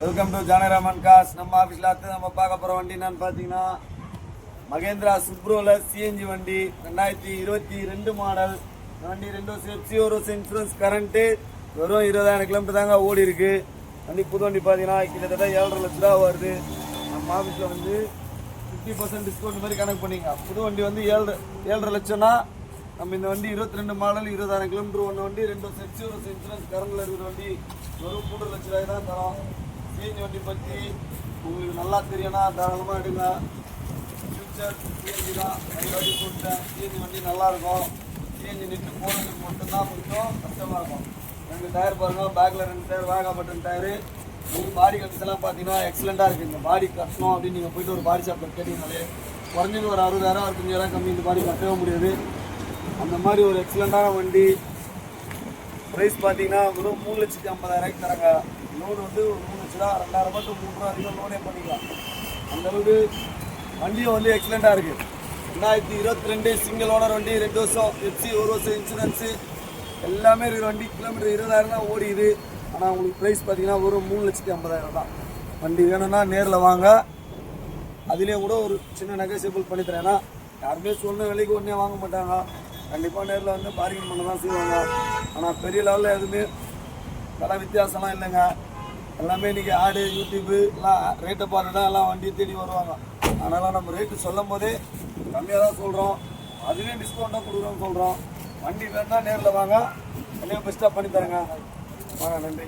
Welcome to ஜானராமன் cos. நம்ம ஆஃபீஸில் நம்ம பார்க்க போகிற வண்டி என்னன்னு பார்த்தீங்கன்னா மகேந்திரா சுப்ரோவில் சிஎன்ஜி வண்டி 2022 மாடல். வண்டி 2 வருஷம் எஃப்சி, 1 வருஷம் இன்சூரன்ஸ், கரண்ட்டு வெறும் 20,000 கிலோமீட்டர் தாங்க ஓடி இருக்கு. வண்டி புது வண்டி பார்த்தீங்கன்னா கிட்டத்தட்ட 7.5 லட்ச ரூபா வருது. நம்ம ஆஃபீஸில் வந்து 50% டிஸ்கவுண்ட் மாதிரி கணக்கு பண்ணிங்க. புது வண்டி வந்து 7.5 லட்சம்னா நம்ம இந்த வண்டி 22 மாடல் 20,000 கிலோமீட்டர் ஒன்று வண்டி 2 வருஷம் எஃப்சி, 1 வருஷம் இன்சூரன்ஸ், கரண்டில் இருக்கிற வண்டி வெறும் 3 லட்ச ரூபாய் தான் தரோம். சிஎன்ஜி வண்டி பற்றி உங்களுக்கு நல்லா தெரியும்னா தாராளமாக எடுங்க. ஃபியூச்சர் சிஎன்ஜி தான் நிறைய வாட்டி சொல்லிட்டேன். சிஎன்ஜி வண்டி நல்லாயிருக்கும். சிஎன்ஜி நின்று போகிறதுக்கு மட்டும்தான் கொஞ்சம் கஷ்டமாக இருக்கும். 2 டயர் பாருங்கள், பேக்கில் 2 டயர், வேகா பட்டன் டயரு. உங்களுக்கு பாடி கட்டிஸ்லாம் பார்த்தீங்கன்னா எக்ஸலண்ட்டாக இருக்குது. இந்த பாடி கட்டணும் அப்படின்னு நீங்கள் போய்ட்டு ஒரு பாடி ஷாப்பில் கேட்டீங்கனாலே குறைஞ்சது ஒரு 60,000 65,000 கம்மி இந்த பாடி கட்டவே முடியாது. அந்த மாதிரி ஒரு எக்ஸலண்ட்டான வண்டி. ப்ரைஸ் பார்த்தீங்கன்னா வெறும் 3,50,000 தராங்க. லோன் வந்து ஒரு 3 லட்ச ரூபா, 2,000 மட்டும் 3 ரூபா அதிகம் லோனே பண்ணிக்கலாம். அந்தளவுக்கு வண்டியும் வந்து எக்ஸலண்ட்டாக இருக்குது. 2022 சிங்கிள் ஓனர் வண்டி, 2 வருஷம் எஃப்சி, 1 வருஷம் இன்சூரன்ஸு எல்லாமே இருக்கிற வண்டி. கிலோமீட்டர் 20,000 தான் ஓடிது. ஆனால் உங்களுக்கு ப்ரைஸ் பார்த்தீங்கன்னா ஒரு 3,50,000 தான். வண்டி வேணும்னா நேரில் வாங்க. அதுலேயும் கூட ஒரு சின்ன நெகோசியபிள் பண்ணித்தரேன். ஏன்னா யாருமே சொன்ன விலைக்கு ஒன்றே வாங்க மாட்டாங்க. கண்டிப்பாக நேரில் வந்து பார்க்கிங் பண்ண தான் செய்வாங்க. ஆனால் பெரிய லெவலில் எதுவுமே விலை வித்தியாசம்லாம் இல்லைங்க. எல்லாமே இன்றைக்கி ஆடு, யூடியூப்பு எல்லாம் ரேட்டை பார்த்து தான் எல்லாம் வண்டியை தேடி வருவாங்க. அதனால் நம்ம ரேட்டு சொல்லும் போதே கம்மியாக தான் சொல்கிறோம். அதுவே டிஸ்கவுண்ட்டாக கொடுக்குறோன்னு சொல்கிறோம். வண்டி வேணுன்னா நேரில் வாங்க, எல்லாம் பெஸ்ட்டாக பண்ணித்தரேங்க. வாங்க, நன்றி.